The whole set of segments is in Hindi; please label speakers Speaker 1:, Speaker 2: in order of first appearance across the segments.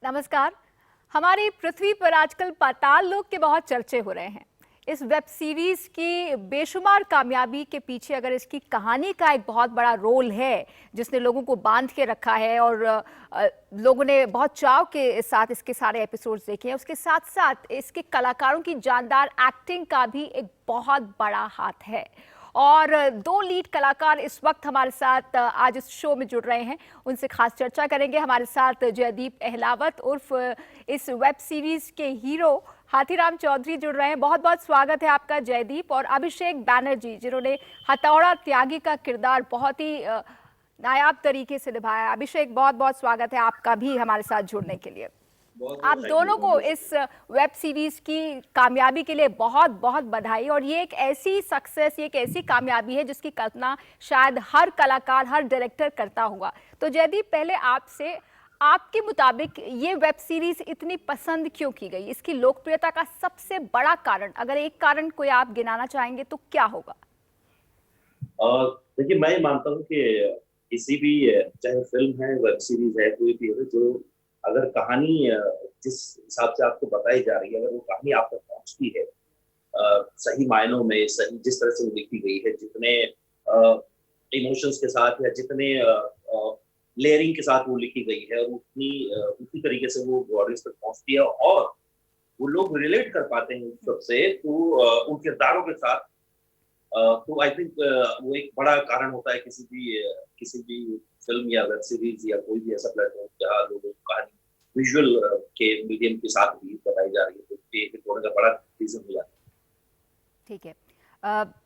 Speaker 1: नमस्कार। हमारी पृथ्वी पर आजकल पाताल लोक के बहुत चर्चे हो रहे हैं। इस वेब सीरीज की बेशुमार कामयाबी के पीछे अगर इसकी कहानी का एक बहुत बड़ा रोल है जिसने लोगों को बांध के रखा है और लोगों ने बहुत चाव के साथ इसके सारे एपिसोड्स देखे हैं, उसके साथ साथ इसके कलाकारों की जानदार एक्टिंग का भी एक बहुत बड़ा हाथ है। और दो लीड कलाकार इस वक्त हमारे साथ आज इस शो में जुड़ रहे हैं, उनसे खास चर्चा करेंगे। हमारे साथ जयदीप अहलावत उर्फ इस वेब सीरीज के हीरो हाथीराम चौधरी जुड़ रहे हैं। बहुत बहुत स्वागत है आपका जयदीप। और अभिषेक बैनर्जी, जिन्होंने हथौड़ा त्यागी का किरदार बहुत ही नायाब तरीके से निभाया। अभिषेक, बहुत बहुत स्वागत है आपका भी हमारे साथ जुड़ने के लिए। आप दोनों को इस वेब सीरीज की कामयाबी के लिए बहुत बहुत बधाई। और ये एक ऐसी सक्सेस, ये एक ऐसी कामयाबी है जिसकी कल्पना शायद हर कलाकार, हर डायरेक्टर करता होगा। तो जयदीप, पहले आपसे, आपके मुताबिक ये वेब सीरीज इतनी पसंद क्यों की गई? इसकी लोकप्रियता का सबसे बड़ा कारण, अगर एक कारण कोई आप गिनाना चाहेंगे तो क्या होगा?
Speaker 2: देखिए, मैं मानता हूँ कि किसी भी चाहे फिल्म है, वेब सीरीज है, कोई भी है, जो अगर कहानी जिस हिसाब से आपको बताई जा रही है, अगर वो कहानी आप तक पहुंचती है सही मायनों में, सही जिस तरह से वो लिखी गई है, जितने इमोशंस के साथ या जितने लेयरिंग के साथ वो लिखी गई है, उतनी उसी तरीके से वो ऑडियंस तक पहुंचती है और वो लोग रिलेट कर पाते हैं उस सबसे, तो उन किरदारों के साथ। तो आई थिंक वो एक बड़ा कारण होता है किसी भी फिल्म या वेब सीरीज या कोई भी ऐसा प्लेटफॉर्म जहाँ लोगों को कहानी विजुअल के मीडियम के साथ भी बताई जा रही है, तो ये एक होने का बड़ा रीजन हो जाता है।
Speaker 1: ठीक है।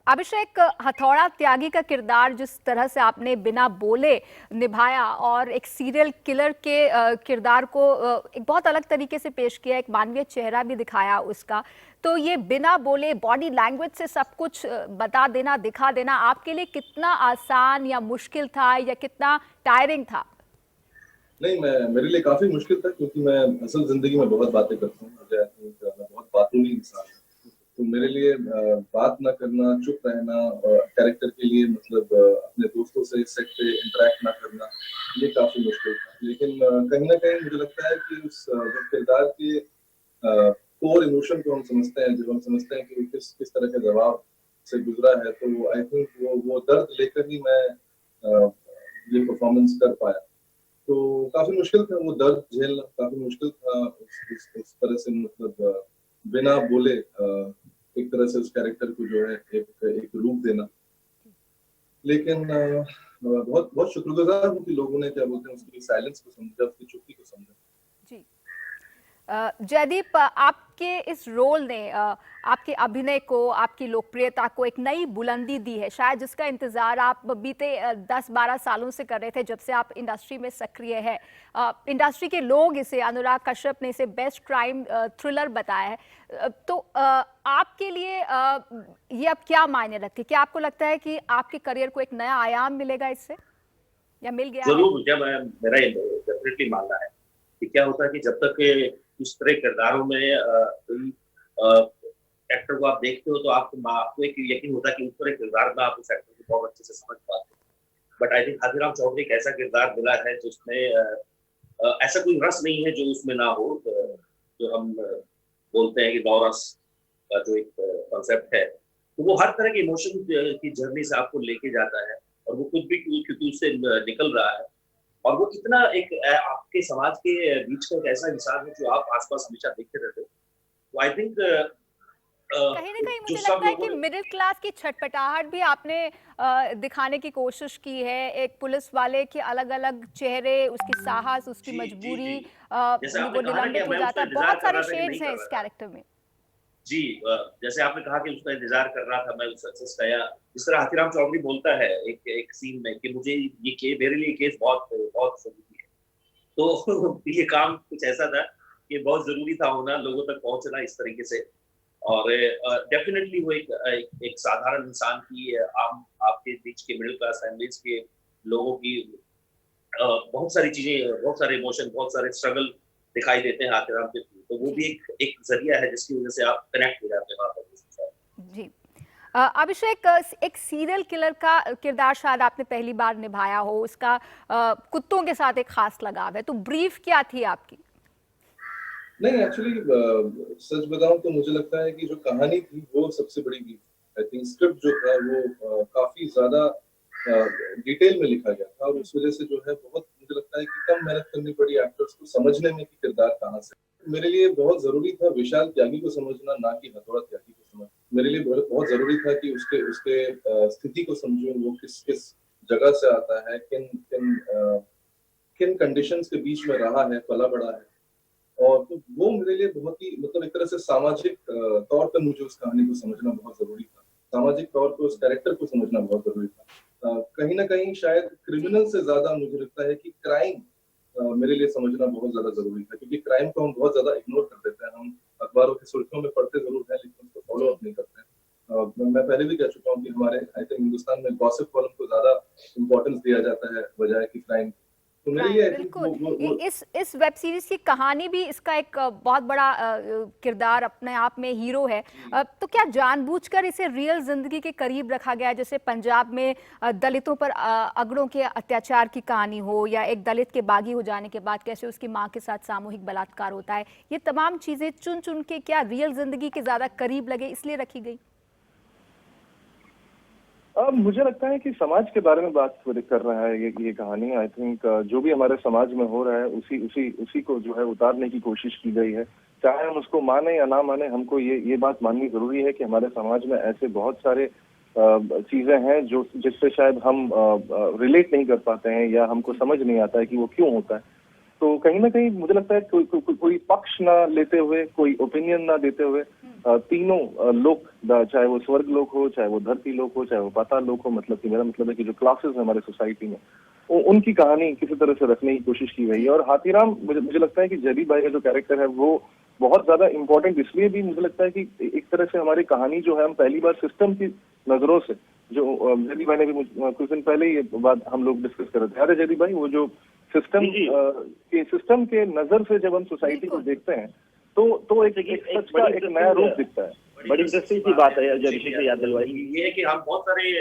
Speaker 1: अभिषेक, हथौड़ा त्यागी का किरदार जिस तरह से आपने बिना बोले निभाया और एक सीरियल किलर के किरदार को एक बहुत अलग तरीके से पेश किया, एक मानवीय चेहरा भी दिखाया उसका, तो ये बिना बोले बॉडी लैंग्वेज से सब कुछ बता देना, दिखा देना आपके लिए कितना आसान या मुश्किल था या कितना टायरिंग था?
Speaker 3: नहीं, मेरे लिए काफी मुश्किल था, क्योंकि मैं असल जिंदगी में बहुत बातें करता हूँ। मैं बहुत बातूनी इंसान हूँ। तो मेरे लिए बात ना करना, चुप रहना, कैरेक्टर के लिए मतलब अपने दोस्तों से सेट पे इंटरेक्ट ना करना, ये काफी मुश्किल था। लेकिन कहीं ना कहीं मुझे लगता है कि उस किरदार के कोर इमोशन को हम समझते हैं, जब हम समझते हैं कि किस तरह के दबाव से गुजरा है, तो आई थिंक वो दर्द लेकर ही मैं ये परफॉर्मेंस कर पाया। तो काफी मुश्किल था वो दर्द झेलना, काफी मुश्किल था उस तरह से मतलब बिना बोले एक तरह से उस कैरेक्टर को जो है एक रूप देना। लेकिन बहुत बहुत शुक्रगुजार हूँ कि लोगों ने, क्या बोलते हैं, उसकी साइलेंस को समझा, उसकी चुप्पी को समझा।
Speaker 1: जी। जयदीप, आपके इस रोल ने आपके अभिनय को, आपकी लोकप्रियता को एक नई बुलंदी दी है, शायद जिसका इंतजार आप बीते 10-12 सालों से कर रहे थे, जब से आप इंडस्ट्री में सक्रिय है। इंडस्ट्री के लोग इसे, अनुराग कश्यप ने इसे बेस्ट क्राइम थ्रिलर बताया है। तो आपके लिए ये अब क्या मायने रखती है? क्या आपको लगता है कि आपके करियर को एक नया आयाम मिलेगा इससे, या मिल गया है?
Speaker 2: जरूर, मेरा डेफिनेटली मानना है कि क्या होता है कि जब तक इस तरह किरदारों में एक्टर को आप देखते हो, तो आपको एक यकीन होता है कि उस तरह किरदार में आप उस एक्टर को बहुत अच्छे से समझ पाते हैं। But I think Hathiram Chaudhary एक ऐसा किरदार मिला है जिसमें ऐसा कोई रस नहीं है जो उसमें ना हो। जो हम बोलते हैं कि नौरस का जो एक कॉन्सेप्ट है, तो वो हर तरह के इमोशन की जर्नी से आपको लेके जाता है, और वो कुछ भी क्योंकि उससे निकल रहा है, और वो इतना एक आपके समाज के बीच का एक ऐसा इंसान है जो आप आसपास हमेशा देखते रहते हो। तो आई थिंक
Speaker 1: कहीं ना कहीं
Speaker 2: जो
Speaker 1: मुझे
Speaker 2: सब
Speaker 1: लगता है कि
Speaker 2: लोगों ने,
Speaker 1: मिडिल क्लास की छटपटाहट भी आपने दिखाने की कोशिश की है। एक पुलिस वाले के अलग अलग चेहरे, उसकी साहस, उसकी
Speaker 2: जी जी जी,
Speaker 1: मजबूरी,
Speaker 2: जैसे आपने
Speaker 1: वो
Speaker 2: कहा ना कि
Speaker 1: निलंबित हो
Speaker 2: मैं
Speaker 1: जाता
Speaker 2: उसका
Speaker 1: है,
Speaker 2: इंतजार
Speaker 1: बहुत
Speaker 2: कर
Speaker 1: सारे
Speaker 2: रहा था कि नहीं
Speaker 1: शेड्स हैं
Speaker 2: कर
Speaker 1: इस
Speaker 2: रहा था।
Speaker 1: कैरेक्टर में।
Speaker 2: जी, जैसे आपने कहा कि उसका इंतजार कर रहा था मैं उस सक्सेस का, या जिस तरह हाथीराम चौधरी बोलता है एक एक सीन में कि मुझे ये केस, मेरे लिए केस बहुत बहुत जरूरी है। तो ये काम कुछ ऐसा था कि बहुत जरूरी था होना, लोगों तक पहुंचना इस तरीके से। और डेफिनेटली वो एक साधारण इंसान की, आम आपके बीच के मिडिल क्लास फैमिलीज के लोगों की बहुत सारी चीजें, बहुत सारे इमोशन, बहुत सारे स्ट्रगल दिखाई देते हैं हाथीराम के थ्रू। तो वो भी
Speaker 1: जी
Speaker 2: एक जरिया है जिसकी वजह से आप कनेक्ट हो जाते हैं वहां पर उसके साथ।
Speaker 1: जी। अभिषेक, एक सीरियल किलर का किरदार शायद आपने पहली बार निभाया हो, उसका कुत्तों के साथ एक खास लगाव है, तो ब्रीफ क्या थी आपकी?
Speaker 3: नहीं, एक्चुअली सच बताऊं तो मुझे लगता है कि जो कहानी थी वो सबसे बड़ी वीक। आई थिंक स्क्रिप्ट जो था वो काफी ज्यादा डिटेल में लिखा गया था, और उस वजह से जो है बहुत मुझे लगता है कि कम मेहनत करनी पड़ी एक्टर्स को समझने में कि किरदार कहाँ से। मेरे लिए बहुत जरूरी था विशाल त्यागी को समझना, ना कि हथौड़ा त्यागी को समझना। मेरे लिए बहुत जरूरी था कि उसके उसके स्थिति को समझूं, वो किस किस जगह से आता है, किन किन किन कंडीशंस के बीच में रहा है, पला बड़ा है। और तो वो मेरे लिए बहुत ही मतलब एक तरह से सामाजिक तौर पर मुझे उस कहानी को समझना बहुत जरूरी था। सामाजिक तौर पर उस कैरेक्टर को समझना बहुत जरूरी था। कहीं ना कहीं शायद क्रिमिनल से ज्यादा मुझे लगता है कि क्राइम मेरे लिए समझना बहुत ज्यादा जरूरी था, क्योंकि क्राइम को हम बहुत ज्यादा इग्नोर कर देते हैं। हम अखबारों की सुर्खियों में पढ़ते जरूर हैं, लेकिन उसको फॉलो अप नहीं करते हैं। मैं पहले भी कह चुका हूँ कि हमारे आई थिंक हिंदुस्तान में गॉसिप कॉलम को ज्यादा इंपॉर्टेंस दिया जाता है बजाय कि क्राइम। तो मेरे लिए
Speaker 1: बिल्कुल, इस वेब सीरीज की कहानी भी इसका एक बहुत बड़ा किरदार अपने आप में हीरो है। तो क्या जानबूझकर इसे रियल जिंदगी के करीब रखा गया है, जैसे पंजाब में दलितों पर अगड़ों के अत्याचार की कहानी हो, या एक दलित के बागी हो जाने के बाद कैसे उसकी माँ के साथ सामूहिक बलात्कार होता है। ये तमाम चीजें चुन चुन के क्या रियल जिंदगी के ज्यादा करीब लगे इसलिए रखी गई?
Speaker 4: अब मुझे लगता है कि समाज के बारे में बात कर रहा है ये कहानी। आई थिंक जो भी हमारे समाज में हो रहा है उसी को जो है उतारने की कोशिश की गई है। चाहे हम उसको माने या ना माने, हमको ये बात माननी जरूरी है कि हमारे समाज में ऐसे बहुत सारे चीजें हैं जो जिससे शायद हम रिलेट नहीं कर पाते हैं, या हमको समझ नहीं आता है कि वो क्यों होता है। तो कहीं ना कहीं मुझे लगता है कोई पक्ष ना लेते हुए, कोई ओपिनियन ना देते हुए, तीनों लोक, चाहे वो स्वर्ग लोक हो, चाहे वो धरती लोक हो, चाहे वो पाताल लोक हो, मतलब कि मेरा मतलब है कि जो क्लासेस है हमारे सोसाइटी में, उनकी कहानी किसी तरह से रखने की कोशिश की गई है। और हाथीराम, मुझे लगता है कि जयदीप भाई का जो कैरेक्टर है वो बहुत ज्यादा इंपॉर्टेंट इसलिए भी मुझे लगता है कि एक तरह से हमारी कहानी जो है, हम पहली बार सिस्टम की नजरों से, जो जयदीप भाई ने भी कुछ दिन पहले ये बात हम लोग डिस्कस कर रहे थे। अरे जयदीप भाई, वो जो सिस्टम के नजर से जब हम सोसाइटी को देखते हैं तो एक सच का एक नया रूप दिखता है।
Speaker 5: बड़ी इंटरेस्टिंग सी बात है जयदीप से याद दिलवाई।
Speaker 2: ये है कि हम बहुत सारे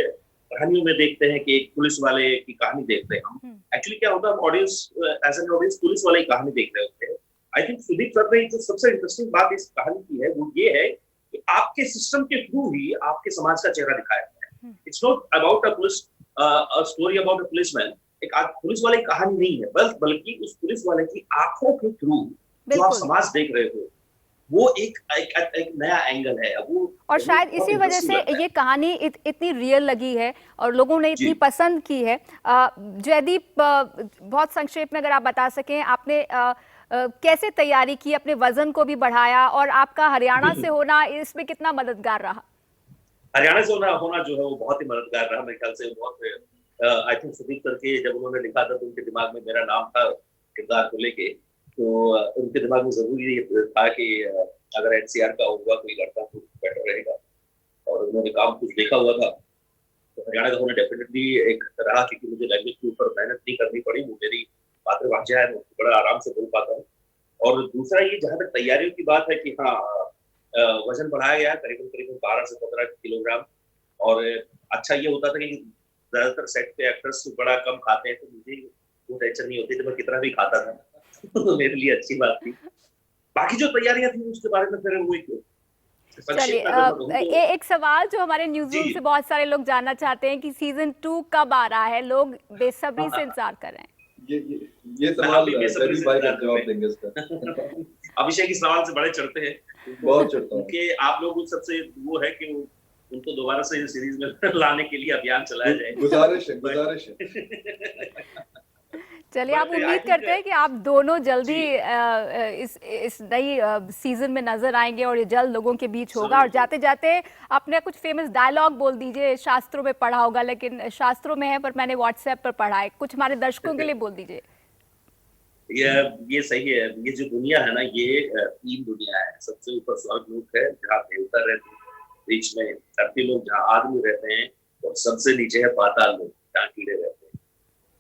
Speaker 2: कहानियों में देखते हैं कि एक पुलिस वाले की कहानी देखते हैं हम। एक्चुअली क्या होता है, audience as an audience police वाले की कहानी देख रहे होते हैं। आई थिंक सुदीप सर ने जो सबसे इंटरेस्टिंग बात इस कहानी की है वो ये है कि आपके सिस्टम के थ्रू ही आपके समाज का चेहरा दिखाया गया है। It's not about a police, a story about a policeman. एक पुलिस वाले की कहानी नहीं है, बल्कि उस पुलिस वाले की आंखों के थ्रू जो आप समाज देख रहे हो वो एक नया एंगल है वो।
Speaker 1: और शायद इसी वजह से ये कहानी इतनी रियल लगी है और लोगों ने इतनी पसंद की है। जयदीप, बहुत संक्षेप में अगर आप बता सकें, आपने कैसे तैयारी की, अपने वजन को भी बढ़ाया, और आपका हरियाणा से होना इसमें कितना मददगार रहा?
Speaker 2: हरियाणा से होना जो है वो बहुत ही मददगार रहा मेरे ख्याल से। बहुत आई थिंक सुदीप सर के जब उन्होंने लिखा था तो उनके दिमाग में मेरा नाम था किरदार को लेके, तो उनके दिमाग में जरूरी था कि अगर एनसीआर का होगा कोई लड़का तो बेटर रहेगा, और उन्होंने काम कुछ देखा हुआ था। तो हरियाणा का होना डेफिनेटली एक रहा, क्योंकि मुझे लैंग्वेज के ऊपर मेहनत नहीं करनी पड़ी। वो मेरी मातृभाषा है, मैं बड़ा आराम से बोल पाता हूँ। और दूसरा ये, जहाँ तक तैयारियों की बात है कि हाँ, वजन बढ़ाया गया करीबन 12 से 15 किलोग्राम। और अच्छा ये होता था कि ज्यादातर सेट पे एक्टर्स बड़ा कम खाते हैं, तो मुझे वो टेंशन नहीं होती, तो मैं कितना भी खाता था तो मेरे लिए अच्छी बात थी। बाकी जो तैयारियां थी उसके बारे में फिर वो
Speaker 1: चलिए, एक सवाल जो हमारे न्यूज़ रूम से बहुत सारे लोग जानना चाहते हैं कि सीजन 2 कब आ रहा है, लोग बेसब्री से इंतजार कर रहे हैं।
Speaker 3: ये सवाल जयदीप भाई का जवाब देंगे इसका।
Speaker 2: अभिषेक इस सवाल से बड़े चढ़ते हैं,
Speaker 3: बहुत चढ़ता हूं
Speaker 2: कि आप लोग सबसे वो है कि उनको दोबारा से सीरीज में लाने के लिए अभियान चलाया जाए।
Speaker 3: गुजारिश है।
Speaker 1: चलिए, आप उम्मीद करते हैं कि आप दोनों जल्दी इस नई सीजन में नजर आएंगे और ये जल्द लोगों के बीच होगा। और जाते जाते अपने कुछ फेमस डायलॉग बोल दीजिए। शास्त्रों में पढ़ा होगा, लेकिन शास्त्रों में है पर मैंने व्हाट्सएप पर पढ़ा है, कुछ हमारे दर्शकों के लिए बोल दीजिए।
Speaker 2: ये सही है। ये जो दुनिया है ना, ये 3 दुनिया है। सबसे ऊपर स्वर्ग लोक है जहाँ देवता रहते हैं, बीच में धरती लोग जहाँ आदमी रहते हैं, और सबसे नीचे है पाताल लोक जहाँ कीड़े रहते हैं।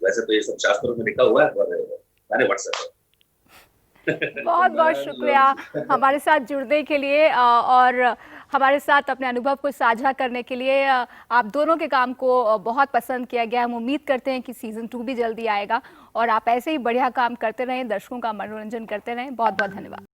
Speaker 2: वैसे तो ये सब शास्त्रों में लिखा हुआ है, पर मैंने व्हाट्सएप
Speaker 1: बहुत बहुत शुक्रिया हमारे साथ जुड़ने के लिए और हमारे साथ अपने अनुभव को साझा करने के लिए। आप दोनों के काम को बहुत पसंद किया गया। हम उम्मीद करते हैं कि सीजन 2 भी जल्दी आएगा और आप ऐसे ही बढ़िया काम करते रहें, दर्शकों का मनोरंजन करते रहें। बहुत बहुत धन्यवाद।